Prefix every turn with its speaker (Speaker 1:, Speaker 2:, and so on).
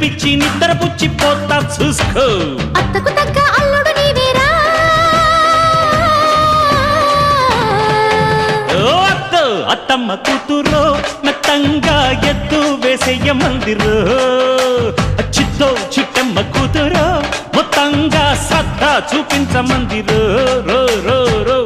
Speaker 1: పిచ్చి నిద్ర పుచ్చిపోతా చూసుకో.
Speaker 2: అత్తకు తగ్గ అల్లుడు నీవేరా.
Speaker 1: ఓ అత్తో అత్తమ్మ కూతురో మెత్తంగా ఎత్తు వేసేయ మందిరో. చిత్తో చిట్టమ్మ కూతురో మొత్తంగా సత్తా చూపించమందిరో. రో రో రో